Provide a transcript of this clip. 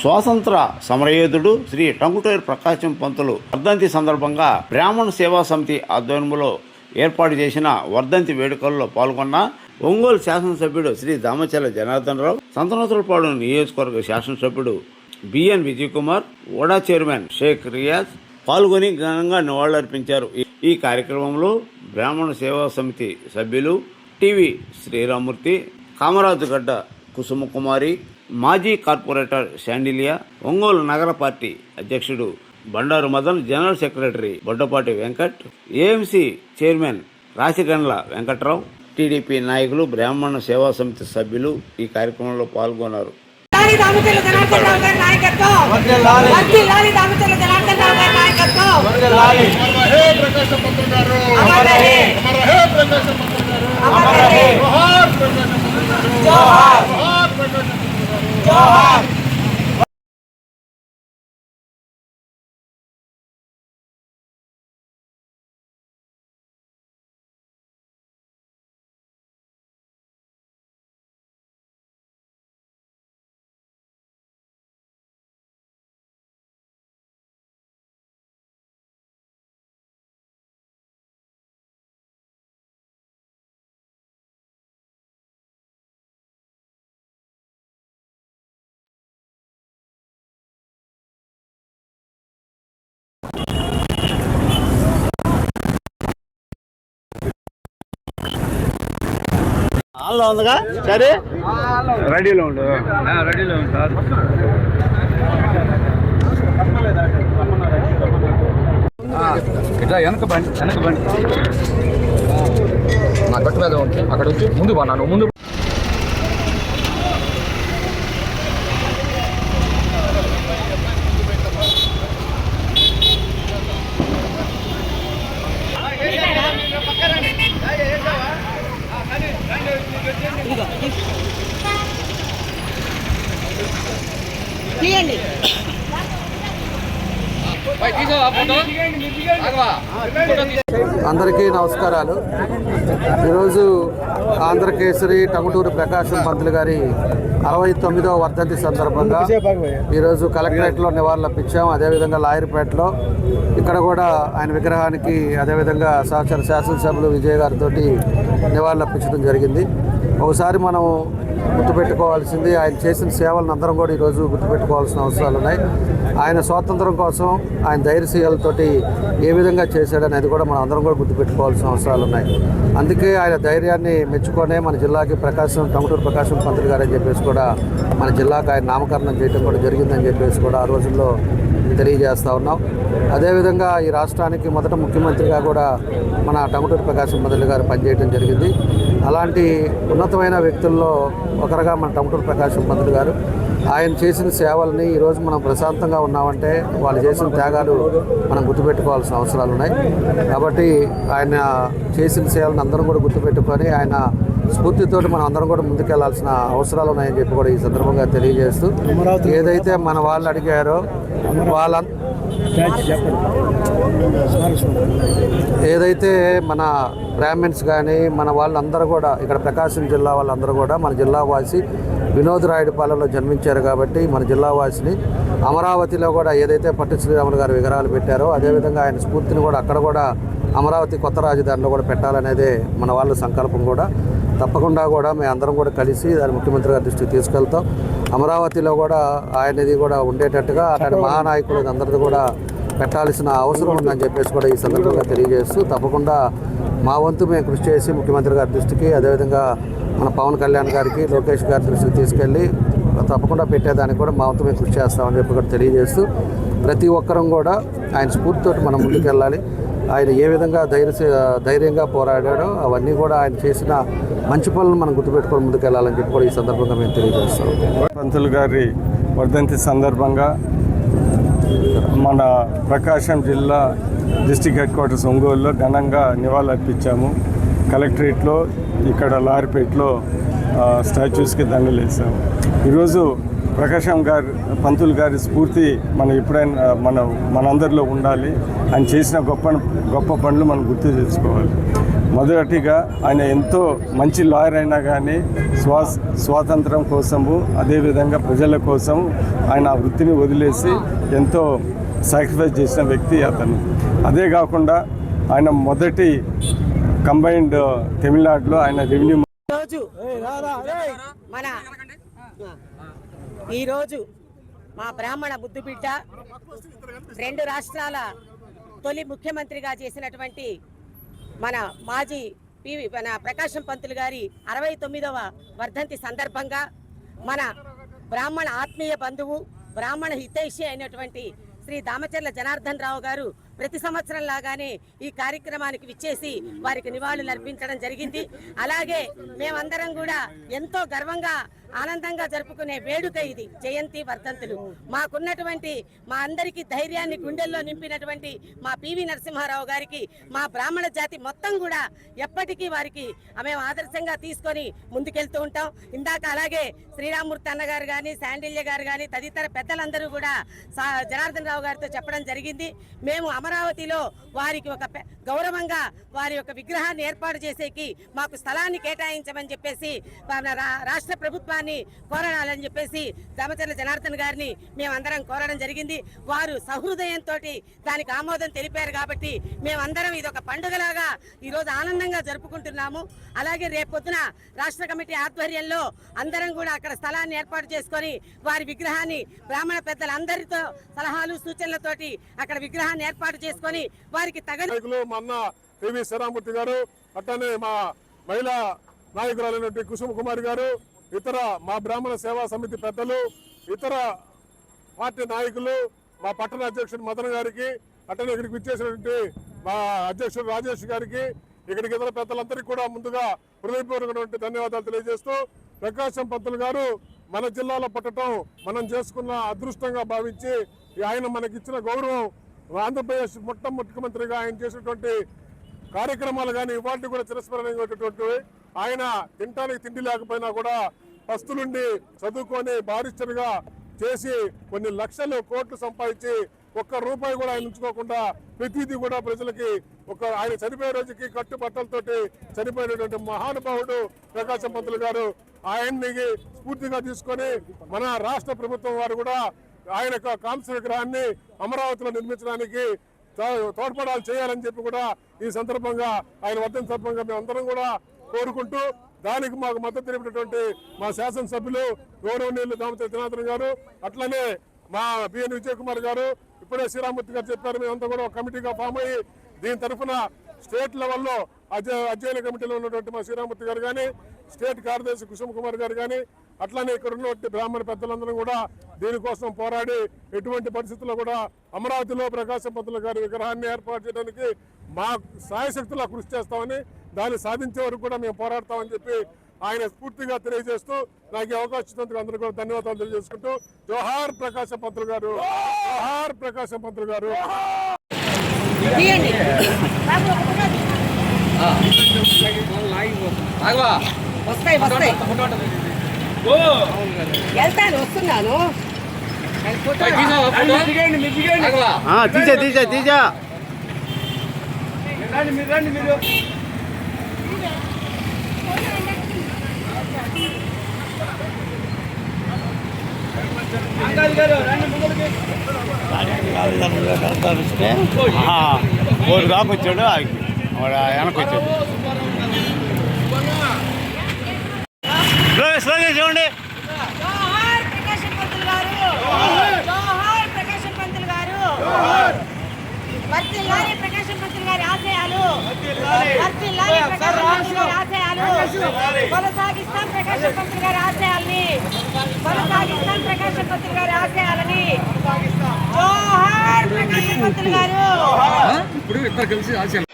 స్వాతంత్ర సమరయోధుడు శ్రీ టంగుటూరి ప్రకాశం పంతులు వర్ధంతి సందర్భంగా బ్రాహ్మణ సేవా సమితి ఆధ్వర్యంలో ఏర్పాటు చేసిన వర్ధంతి వేడుకల్లో పాల్గొన్న ఒంగోలు శాసనసభ్యుడు శ్రీ దామచర్ల జనార్దన్ రావు, సంతనోతులపాడు నియోజకవర్గ శాసనసభ్యుడు బిఎన్ విజయ్ కుమార్, ఓడా చైర్మన్ షేక్ రియాజ్ పాల్గొని ఘనంగా నివాళులర్పించారు. ఈ కార్యక్రమంలో బ్రాహ్మణ సేవా సమితి సభ్యులు టీవీ శ్రీరామూర్తి, కామరాజుగడ్డ కుసుమకుమారి, మాజీ కార్పొరేటర్ శాండిలియా, ఒంగోలు నగర పార్టీ అధ్యక్షుడు Bandaru Madan, general secretary Boddapati Venkat, AMC chairman Rasigandla Venkatrao, TDP నాయకులు, బ్రాహ్మణ సేవా సమితి సభ్యులు ఈ కార్యక్రమంలో పాల్గొన్నారు. ఆన్లో ఉందిగా, సరే రెడీలో ఉండు, రెడీలో ఉంది సార్. ఇట్లా వెనక బండి నా కట్టు మీద ఉంటే అక్కడ వచ్చి ముందు బాను ముందు అందరికీ నమస్కారాలు. ఈరోజు ఆంధ్రకేసరి టంగుటూరి ప్రకాశం పంతులు గారి 69వ వర్ధంతి సందర్భంగా ఈరోజు కలెక్టరేట్లో నివాళులర్పించాం. అదేవిధంగా లాయర్పేటలో ఇక్కడ కూడా ఆయన విగ్రహానికి అదేవిధంగా సహచర శాసనసభ్యులు విజయ్ గారితో నివాళులర్పించడం జరిగింది. ఒకసారి మనం గుర్తుపెట్టుకోవాల్సింది, ఆయన చేసిన సేవలను అందరం కూడా ఈరోజు గుర్తుపెట్టుకోవాల్సిన అవసరాలు ఉన్నాయి. ఆయన స్వాతంత్రం కోసం ఆయన ధైర్యశీలతోటి ఏ విధంగా చేశాడనేది కూడా మనం అందరం కూడా గుర్తుపెట్టుకోవాల్సిన అవసరాలు ఉన్నాయి. అందుకే ఆయన ధైర్యాన్ని మెచ్చుకొనే మన జిల్లాకి టంగుటూరి ప్రకాశం పంతులు గారు అని చెప్పేసి కూడా మన జిల్లాకు ఆయన నామకరణం చేయడం కూడా జరిగిందని చెప్పేసి కూడా ఆ రోజుల్లో తెలియజేస్తూ ఉన్నాం. అదేవిధంగా ఈ రాష్ట్రానికి మొదట ముఖ్యమంత్రిగా కూడా మన టంగుటూరి ప్రకాశం పంతులు గారు పనిచేయడం జరిగింది. అలాంటి ఉన్నతమైన వ్యక్తుల్లో ఒకరుగా మన టంగుటూరి ప్రకాశం పంతులు గారు ఆయన చేసిన సేవల్ని ఈరోజు మనం ప్రశాంతంగా ఉన్నామంటే వాళ్ళు చేసిన త్యాగాలు మనం గుర్తుపెట్టుకోవాల్సిన అవసరాలు ఉన్నాయి. కాబట్టి ఆయన చేసిన సేవలను అందరం కూడా గుర్తుపెట్టుకొని ఆయన స్ఫూర్తితో మనం అందరం కూడా ముందుకెళ్లాల్సిన అవసరాలు ఉన్నాయని చెప్పి కూడా ఈ సందర్భంగా తెలియజేస్తూ, ఏదైతే మన వాళ్ళు అడిగారో ఏదైతే మన బ్రాహ్మిన్స్ కానీ మన వాళ్ళందరూ కూడా ఇక్కడ ప్రకాశం జిల్లా వాళ్ళందరూ కూడా మన జిల్లా వాసి వినోద్ రాయుడుపాలెంలో జన్మించారు కాబట్టి మన జిల్లా వాసిని అమరావతిలో కూడా ఏదైతే పట్టు శ్రీరాములు గారు విగ్రహాలు పెట్టారో అదేవిధంగా ఆయన స్ఫూర్తిని కూడా అక్కడ కూడా అమరావతి కొత్త రాజధానిలో కూడా పెట్టాలనేదే మన వాళ్ళ సంకల్పం. కూడా తప్పకుండా కూడా మేము అందరం కూడా కలిసి దాన్ని ముఖ్యమంత్రి గారి దృష్టికి తీసుకెళ్తాం. అమరావతిలో కూడా ఆయనది కూడా ఉండేటట్టుగా అలాంటి మహానాయకులు అందరిది కూడా పెట్టాల్సిన అవసరం ఉందని చెప్పేసి కూడా ఈ సందర్భంగా తెలియజేస్తూ, తప్పకుండా మా వంతు మేము కృషి చేసి ముఖ్యమంత్రి గారి దృష్టికి అదేవిధంగా మన పవన్ కళ్యాణ్ గారికి, లోకేష్ గారి దృష్టికి తీసుకెళ్ళి తప్పకుండా పెట్టేదానికి కూడా మా వంతు మేము కృషి చేస్తామని చెప్పి కూడా తెలియజేస్తూ, ప్రతి ఒక్కరం కూడా ఆయన స్ఫూర్తితో మనం ముందుకెళ్ళాలి. ఆయన ఏ విధంగా ధైర్యంగా పోరాడాడో అవన్నీ కూడా ఆయన చేసిన మంచి పనులను మనం గుర్తుపెట్టుకొని ముందుకెళ్ళాలని చెప్పి కూడా ఈ సందర్భంగా మేము తెలియజేస్తాం. పంతులు గారి వర్ధంతి సందర్భంగా మన ప్రకాశం జిల్లా డిస్ట్రిక్ట్ హెడ్ క్వార్టర్స్ ఒంగోలులో ఘనంగా నివాళులర్పించాము. కలెక్టరేట్లో, ఇక్కడ లాయర్పేటలో స్టాచ్యూస్కి దండలు వేసాము. ఈరోజు ప్రకాశం పంతులు గారి స్ఫూర్తి మనం ఎప్పుడైనా మనందరిలో ఉండాలి. ఆయన చేసిన గొప్ప పనులు మనం గుర్తు తెచ్చుకోవాలి. మొదటిగా ఆయన ఎంతో మంచి లాయర్ అయినా కానీ స్వాతంత్రం కోసము అదేవిధంగా ప్రజల కోసం ఆయన ఆ వృత్తిని వదిలేసి ఎంతో సాక్రిఫైస్ చేసిన వ్యక్తి అతను. అదే కాకుండా ఆయన మొదటి కంబైన్డ్ తమిళనాడులో ఆయన రెవెన్యూ ఈరోజు మా బ్రాహ్మణ ముద్దుబిడ్డ 2 రాష్ట్రాల తొలి ముఖ్యమంత్రిగా చేసినటువంటి మన మాజీ ప్రకాశం పంతులు గారి 69వ వర్ధంతి సందర్భంగా మన బ్రాహ్మణ ఆత్మీయ బంధువు బ్రాహ్మణ హితైషి అయినటువంటి శ్రీ దామచర్ల జనార్దన్ రావు గారు ప్రతి సంవత్సరం లాగానే ఈ కార్యక్రమానికి విచ్చేసి వారికి నివాళులు అర్పించడం జరిగింది. అలాగే మేమందరం కూడా ఎంతో గర్వంగా ఆనందంగా జరుపుకునే వేడుక ఇది జయంతి వర్ధంతులు. మాకున్నటువంటి మా అందరికీ ధైర్యాన్ని గుండెల్లో నింపినటువంటి మా పివి నరసింహారావు గారికి మా బ్రాహ్మణ జాతి మొత్తం కూడా ఎప్పటికీ వారికి మేము ఆదర్శంగా తీసుకొని ముందుకెళ్తూ ఉంటాం. ఇందాక అలాగే శ్రీరామూర్తి అన్నగారు కానీ శాండిల్య గారు కానీ తదితర పెద్దలందరూ కూడా జనార్దన్ రావు గారితో చెప్పడం జరిగింది. మేము అమరావతిలో వారికి ఒక గౌరవంగా వారి యొక్క విగ్రహాన్ని ఏర్పాటు చేసేకి మాకు స్థలాన్ని కేటాయించమని చెప్పేసి రాష్ట్ర ప్రభుత్వాన్ని కోరాలని చెప్పేసి దామచర్ల జనార్దన్ గారిని మేమందరం కోరడం జరిగింది. వారు సహృదయంతో దానికి ఆమోదం తెలిపారు కాబట్టి మేమందరం ఇది ఒక పండుగలాగా ఈరోజు ఆనందంగా జరుపుకుంటున్నాము. అలాగే రేపొద్దున రాష్ట్ర కమిటీ ఆధ్వర్యంలో అందరం కూడా అక్కడ స్థలాన్ని ఏర్పాటు చేసుకొని వారి విగ్రహాన్ని బ్రాహ్మణ పెద్దలందరితో సలహాలు సూచనలతోటి అక్కడ విగ్రహాన్ని ఏర్పాటు చేసుకొని వారికి తగిన మా అన్న పివి శ్రీరామూర్తి గారు, అట్లనే మా మహిళా నాయకురాలైనటువంటి కుసుమ కుమారి గారు, ఇతర మా బ్రాహ్మణ సేవా సమితి పెద్దలు, ఇతర పార్టీ నాయకులు, మా పట్టణ అధ్యక్షుడు మదన్ గారికి, అట్లనే ఇక్కడికి విచ్చేసినటువంటి మా అధ్యక్షుడు రాజేష్ గారికి, ఇక్కడికి ఇతర పెద్దలందరికీ కూడా ముందుగా హృదయపూర్వకమైనటువంటి ధన్యవాదాలు తెలియజేస్తూ, ప్రకాశం పంతులు గారు మన జిల్లాలో పుట్టడం మనం చేసుకున్న అదృష్టంగా భావించి ఆయన మనకిచ్చిన గౌరవం, ఆంధ్రప్రదేశ్ ముఖ్యమంత్రిగా ఆయన చేసినటువంటి కార్యక్రమాలు కానీ ఇవాటి కూడా చిరస్మరణీయమైనటువంటివి. ఆయన తినడానికి తిండి లేకపోయినా కూడా పస్తులుండి చదువుకొని బారిస్టర్గా చేసి కొన్ని లక్షలు కోట్లు సంపాదించి ఒక్క రూపాయి కూడా ఆయన ఉంచుకోకుండా ప్రతిదీ కూడా ప్రజలకి ఆయన చనిపోయే రోజుకి కట్టుబట్టలతోటి చనిపోయినటువంటి మహానుభావుడు ప్రకాశం పంతులు గారు. ఆయన్ని స్ఫూర్తిగా తీసుకొని మన రాష్ట్ర ప్రభుత్వం వారు కూడా ఆయన యొక్క కాంస్య విగ్రహాన్ని అమరావతిలో నిర్మించడానికి తోడ్పడాలు చేయాలని చెప్పి కూడా ఈ సందర్భంగా ఆయన వర్ధంతి సందర్భంగా మేమందరం కూడా కోరుకుంటూ, దానికి మాకు మద్దతు తెలిపినటువంటి మా శాసనసభ్యులు గౌరవనీయులు దామచర్ల జనార్దన్ గారు, అట్లనే మా బిఎన్ విజయ్ కుమార్ గారు, ఇప్పుడే శ్రీరామూర్తి గారు చెప్పారు, మేమంతా కూడా ఒక కమిటీగా ఫామ్ అయ్యి దీని తరఫున స్టేట్ లెవెల్లో అధ్యయన కమిటీలో ఉన్నటువంటి మా శ్రీరామూర్తి గారు కానీ, స్టేట్ కార్యదర్శి కుసుమ కుమార్ గారు కానీ, అట్లానే ఇక్కడ ఉన్నటువంటి బ్రాహ్మణ పెద్దలందరూ కూడా దీనికోసం పోరాడి ఎటువంటి పరిస్థితుల్లో కూడా అమరావతిలో ప్రకాశం పంతులు గారి విగ్రహాన్ని ఏర్పాటు చేయడానికి మా సాయశక్తులా కృషి చేస్తామని, దాన్ని సాధించే వరకు కూడా మేము పోరాడతామని చెప్పి ఆయన స్ఫూర్తిగా తెలియజేస్తూ, నాకు ఈ అవకాశం ఇచ్చినందుకు అందరూ కూడా ధన్యవాదాలు తెలియజేసుకుంటూ, జోహార్ ప్రకాశం పంతులు గారు, జోహార్ ప్రకాశం పంతులు గారు. వస్తాయి వెళ్తాను వస్తున్నాను. తీసా కోరు కాకొచ్చాడు, వెనకొచ్చాడు. స్లో చూడండి. జోహార్ ప్రకాశం పంతులు గారు, జోహార్ ప్రకాశం పంతులు గారు, వర్ధిల్లాలి ప్రకాశం పంతులు గారి ఆశయాలు, వర్ధిల్లాలి ప్రకాశం పంతులు గారి ఆశయాలు, కొనసాగిస్తాం ప్రకాశం పంతులు గారి ఆశయాల్ని, కొనసాగిస్తాం ప్రకాశం పంతులు గారి ఆశయాలని. జోహార్ ప్రకాశం పంతులు గారు. ఇప్పుడు ఇద్దరు కలిసి ఆశయాలు